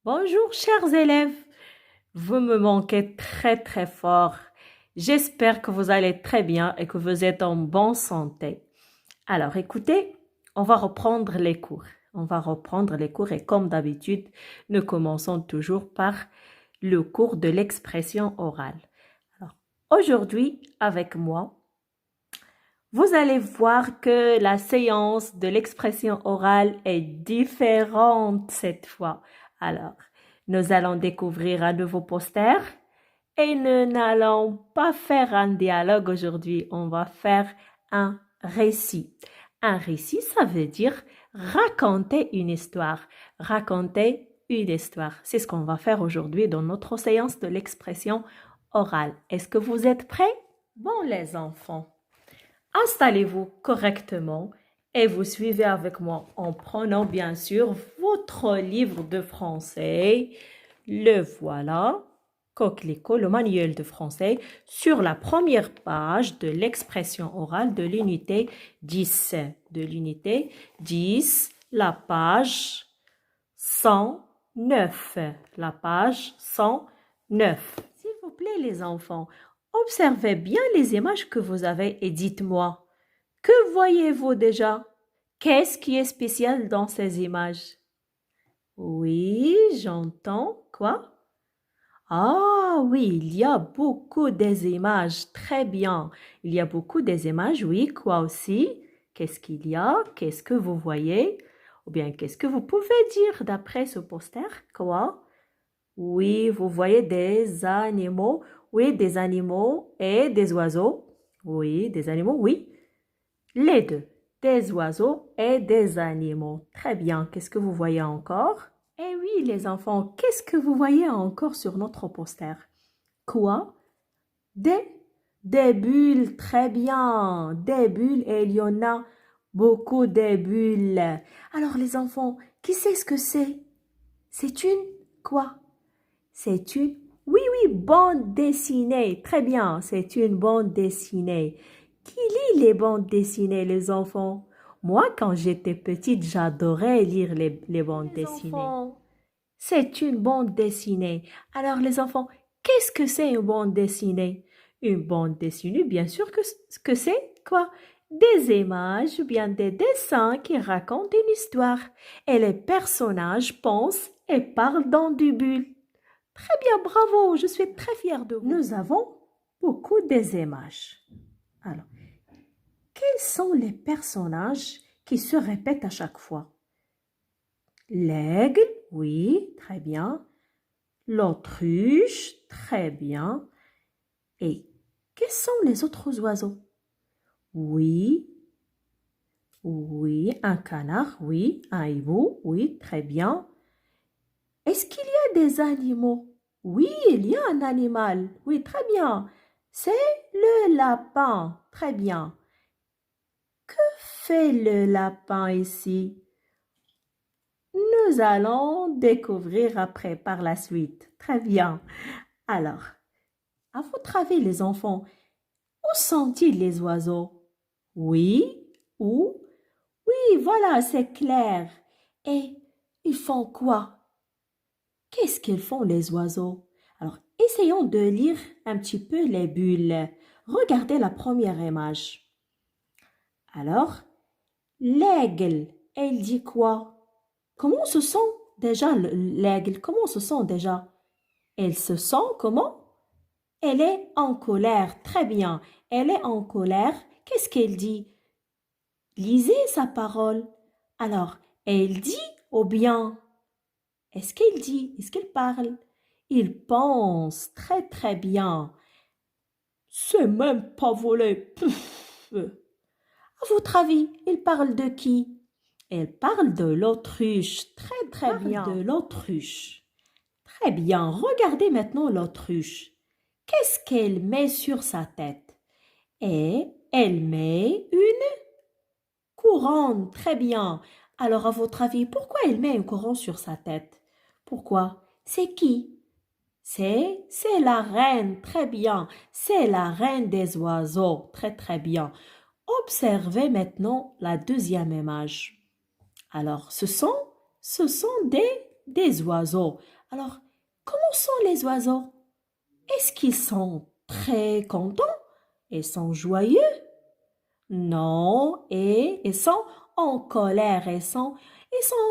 Bonjour, chers élèves. Vous me manquez très très fort. J'espère que vous allez très bien et que vous êtes en bonne santé. Alors, écoutez, on va reprendre les cours. On va reprendre les cours et comme d'habitude, nous commençons toujours par le cours de l'expression orale. Alors, aujourd'hui, avec moi, vous allez voir que la séance de l'expression orale est différente cette fois. Alors, nous allons découvrir un nouveau poster et nous n'allons pas faire un dialogue aujourd'hui, on va faire un récit. Un récit, ça veut dire raconter une histoire. Raconter une histoire. C'est ce qu'on va faire aujourd'hui dans notre séance de l'expression orale. Est-ce que vous êtes prêts? Bon, les enfants. Installez-vous correctement et vous suivez avec moi en prenant bien sûr votre livre de français. Le voilà, coquelicot, le manuel de français, sur la première page de l'expression orale de l'unité 10. De l'unité 10, la page 109. La page 109. S'il vous plaît les enfants, observez bien les images que vous avez et dites-moi, que voyez-vous déjà? Qu'est-ce qui est spécial dans ces images? Oui, j'entends. Quoi? Ah oui, il y a beaucoup des images. Très bien. Il y a beaucoup des images. Oui, quoi aussi? Qu'est-ce qu'il y a? Qu'est-ce que vous voyez? Ou bien, qu'est-ce que vous pouvez dire d'après ce poster? Quoi? Oui, vous voyez des animaux. Oui, des animaux et des oiseaux. Oui, des animaux, oui. Les deux, des oiseaux et des animaux. Très bien. Qu'est-ce que vous voyez encore? Eh oui, les enfants, qu'est-ce que vous voyez encore sur notre poster? Quoi? Des, des bulles. Très bien. Des bulles et il y en a beaucoup de bulles. Alors les enfants, qui sait ce que c'est? C'est une quoi? C'est une, oui, oui, bande dessinée. Très bien, c'est une bande dessinée. Qui lit les bandes dessinées, les enfants? Moi, quand j'étais petite, j'adorais lire les bandes dessinées. Enfants, c'est une bande dessinée. Alors, les enfants, qu'est-ce que c'est une bande dessinée? Une bande dessinée, bien sûr que c'est quoi? Des images ou bien des dessins qui racontent une histoire. Et les personnages pensent et parlent dans du bulle. Très bien, bravo, je suis très fière de vous. Nous avons beaucoup des images. Alors, quels sont les personnages qui se répètent à chaque fois? L'aigle, oui, très bien. L'autruche, très bien. Et quels sont les autres oiseaux? Oui, oui, un canard, oui, un hibou, oui, très bien. Est-ce qu'il y a des animaux? Oui, il y a un animal. Oui, très bien. C'est le lapin. Très bien. Que fait le lapin ici? Nous allons découvrir après par la suite. Très bien. Alors, à votre avis, les enfants, où sont-ils les oiseaux? Oui, où? Oui, voilà, c'est clair. Et ils font quoi? Qu'est-ce qu'ils font les oiseaux? Alors, essayons de lire un petit peu les bulles. Regardez la première image. Alors, l'aigle, elle dit quoi? Comment se sent déjà l'aigle? Comment se sent déjà? Elle se sent comment? Elle est en colère. Très bien. Elle est en colère. Qu'est-ce qu'elle dit? Lisez sa parole. Alors, elle dit ou bien est-ce qu'il dit? Est-ce qu'il parle? Il pense très très bien. C'est même pas volé. Puf. À votre avis, il parle de qui? Il parle de l'autruche. Très très bien. De l'autruche. Très bien. Regardez maintenant l'autruche. Qu'est-ce qu'elle met sur sa tête? Et elle met une couronne. Très bien. Alors, à votre avis, pourquoi elle met une couronne sur sa tête? Pourquoi? C'est qui? C'est la reine. Très bien. C'est la reine des oiseaux. Très, très bien. Observez maintenant la deuxième image. Alors, ce sont des oiseaux. Alors, comment sont les oiseaux? Est-ce qu'ils sont très contents? Ils sont joyeux? Non, et ils sont en colère. Ils sont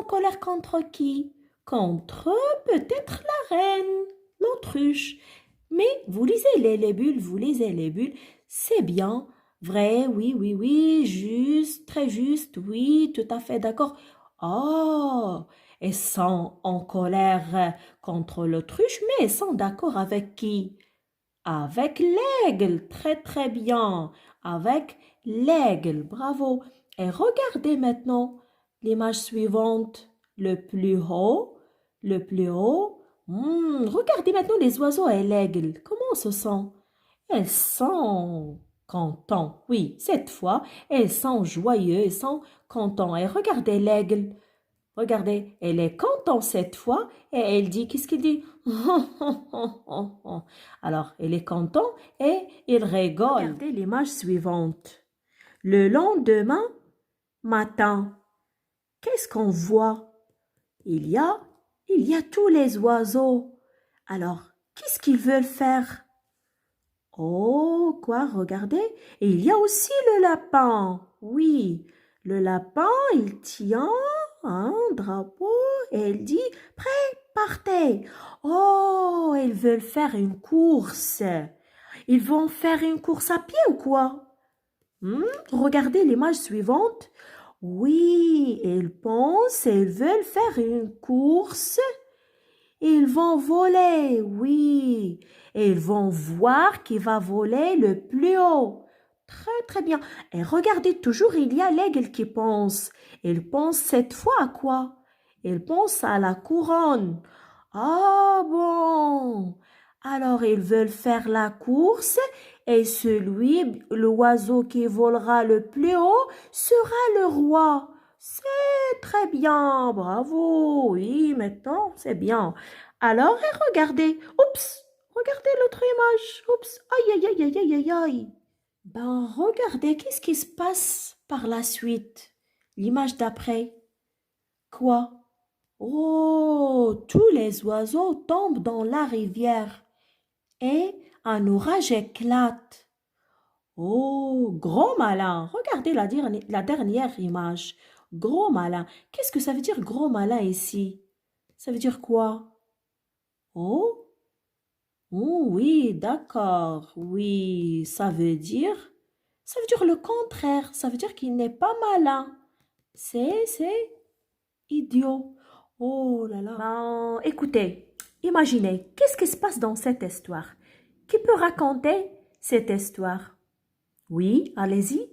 en colère contre qui? Contre peut-être la reine, l'autruche. Mais vous lisez les bulles, vous lisez les bulles. C'est bien, vrai, oui, oui, oui, juste, très juste, oui, tout à fait d'accord. Oh, ils sont en colère contre l'autruche, mais ils sont d'accord avec qui? Avec l'aigle, très très bien. Avec l'aigle, bravo. Et regardez maintenant l'image suivante. Le plus haut, le plus haut. Regardez maintenant les oiseaux et l'aigle. Comment se sent? Elles sont contents. Oui, cette fois, elles sont joyeux, elles sont contents. Et regardez l'aigle. Regardez, elle est contente cette fois et elle dit, qu'est-ce qu'il dit? Alors, elle est contente et il rigole. Regardez l'image suivante. Le lendemain matin, qu'est-ce qu'on voit? Il y a tous les oiseaux. Alors, qu'est-ce qu'ils veulent faire? Oh, quoi, regardez. Et il y a aussi le lapin. Oui, le lapin, il tient un drapeau et il dit, prêt, partez. Oh, ils veulent faire une course. Ils vont faire une course à pied ou quoi? Regardez l'image suivante. Oui, ils pensent et ils veulent faire une course. Ils vont voler, oui. Et ils vont voir qui va voler le plus haut. Très, très bien. Et regardez, toujours, il y a l'aigle qui pense. Il pense cette fois à quoi? Il pense à la couronne. Ah bon. Alors, ils veulent faire la course et l'oiseau qui volera le plus haut sera le roi. C'est très bien, bravo. Oui, maintenant, c'est bien. Alors, et regardez. Oups, regardez l'autre image. Oups, aïe, aïe, aïe, aïe, aïe, aïe, aïe. Ben, regardez, qu'est-ce qui se passe par la suite? L'image d'après. Quoi? Oh, tous les oiseaux tombent dans la rivière et un orage éclate. Oh, gros malin. Regardez la dernière image. Gros malin. Qu'est-ce que ça veut dire gros malin ici? Ça veut dire quoi? Oh, oh oui, d'accord. Oui, ça veut dire le contraire. Ça veut dire qu'il n'est pas malin. C'est idiot. Oh là là. Ben, écoutez, imaginez, qu'est-ce qui se passe dans cette histoire? Qui peut raconter cette histoire? Oui, allez-y.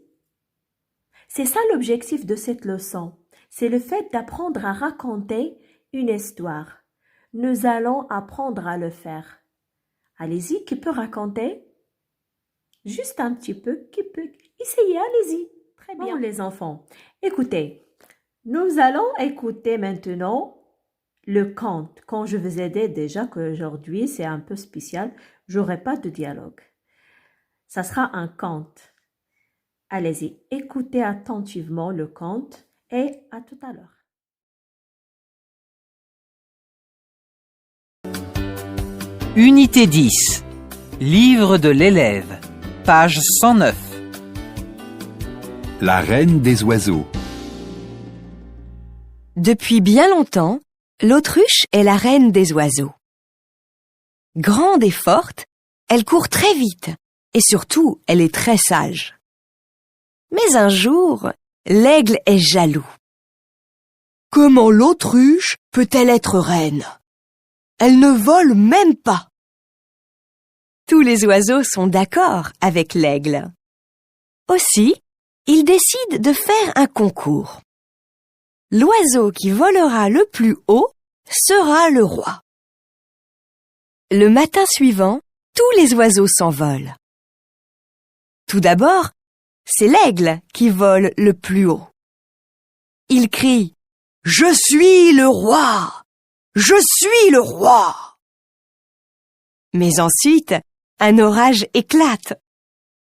C'est ça l'objectif de cette leçon. C'est le fait d'apprendre à raconter une histoire. Nous allons apprendre à le faire. Allez-y, qui peut raconter? Juste un petit peu, qui peut? Essayez, allez-y. Très bien. Bon, les enfants, écoutez, nous allons écouter maintenant le conte. Quand je vous ai dit déjà qu'aujourd'hui, c'est un peu spécial, j'aurai pas de dialogue. Ça sera un conte. Allez-y, écoutez attentivement le conte et à tout à l'heure. Unité 10. Livre de l'élève. Page 109. La reine des oiseaux. Depuis bien longtemps, l'autruche est la reine des oiseaux. Grande et forte, elle court très vite et surtout, elle est très sage. Mais un jour, l'aigle est jaloux. Comment l'autruche peut-elle être reine? Elle ne vole même pas. Tous les oiseaux sont d'accord avec l'aigle. Aussi, ils décident de faire un concours. L'oiseau qui volera le plus haut sera le roi. Le matin suivant, tous les oiseaux s'envolent. Tout d'abord, c'est l'aigle qui vole le plus haut. Il crie « Je suis le roi! Je suis le roi !» Mais ensuite, un orage éclate.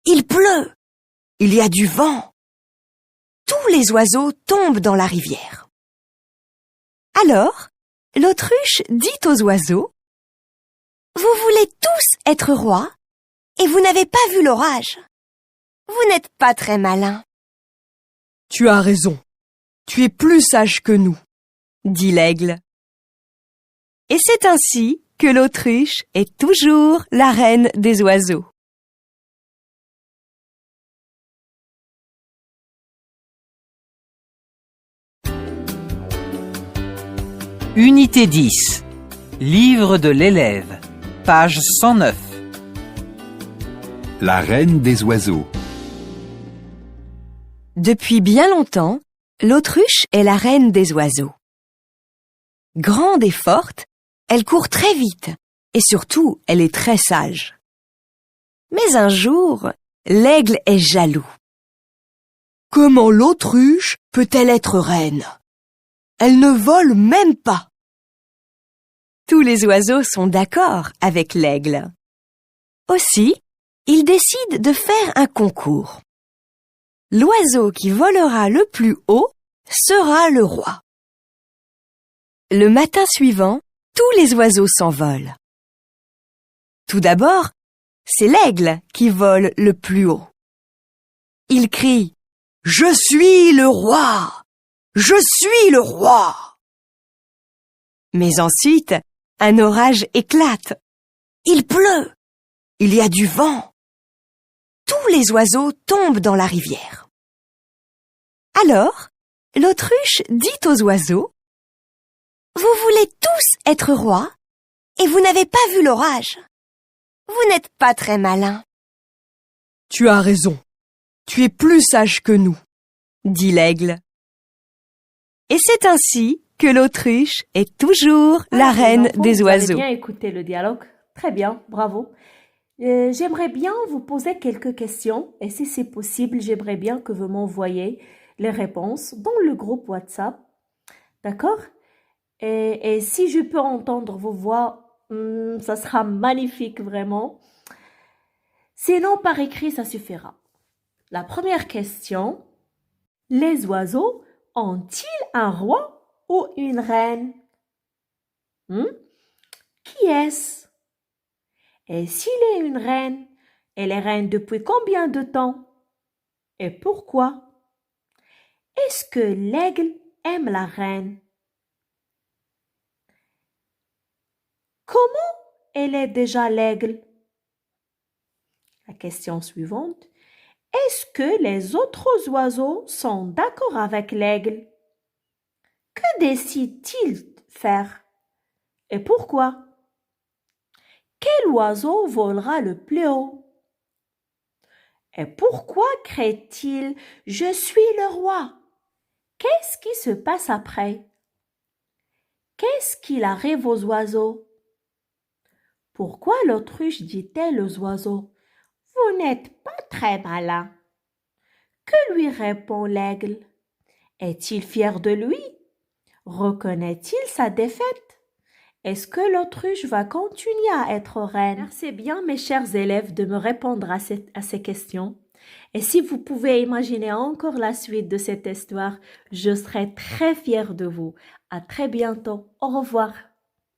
Il pleut. Il y a du vent. Tous les oiseaux tombent dans la rivière. Alors, l'autruche dit aux oiseaux: « Vous voulez tous être rois et vous n'avez pas vu l'orage. Vous n'êtes pas très malins. »« Tu as raison. Tu es plus sage que nous, » dit l'aigle. Et c'est ainsi que l'autruche est toujours la reine des oiseaux. Unité 10. Livre de l'élève. Page 109. La reine des oiseaux. Depuis bien longtemps, l'autruche est la reine des oiseaux. Grande et forte, elle court très vite et surtout, elle est très sage. Mais un jour, l'aigle est jaloux. Comment l'autruche peut-elle être reine? Elle ne vole même pas. Tous les oiseaux sont d'accord avec l'aigle. Aussi, ils décident de faire un concours. L'oiseau qui volera le plus haut sera le roi. Le matin suivant, tous les oiseaux s'envolent. Tout d'abord, c'est l'aigle qui vole le plus haut. Il crie « Je suis le roi! Je suis le roi !» Mais ensuite, un orage éclate. Il pleut. Il y a du vent. Tous les oiseaux tombent dans la rivière. Alors, l'autruche dit aux oiseaux: « Vous voulez tous être rois et vous n'avez pas vu l'orage. Vous n'êtes pas très malins. »« Tu as raison. Tu es plus sage que nous, » dit l'aigle. Et c'est ainsi que l'autruche est toujours la reine des oiseaux. Vous avez bien écouté le dialogue. Très bien, bravo. J'aimerais bien vous poser quelques questions et si c'est possible, j'aimerais bien que vous m'envoyiez les réponses dans le groupe WhatsApp. D'accord? Et si je peux entendre vos voix, ça sera magnifique vraiment. Sinon, par écrit, ça suffira. La première question: les oiseaux ont-ils un roi ou une reine? Qui est-ce? Et s'il est une reine, elle est reine depuis combien de temps? Et pourquoi? Est-ce que l'aigle aime la reine? Comment elle est déjà l'aigle? La question suivante: est-ce que les autres oiseaux sont d'accord avec l'aigle? Que décide-t-il faire? Et pourquoi? Quel oiseau volera le plus haut? Et pourquoi crie-t-il « Je suis le roi » ? Qu'est-ce qui se passe après? Qu'est-ce qu'il arrive aux oiseaux? Pourquoi l'autruche dit-elle aux oiseaux « Vous n'êtes pas très malins » ? Que lui répond l'aigle? Est-il fier de lui? Reconnaît-il sa défaite? Est-ce que l'autruche va continuer à être reine? Merci bien, mes chers élèves, de me répondre à ces questions. Et si vous pouvez imaginer encore la suite de cette histoire, je serai très fière de vous. À très bientôt. Au revoir.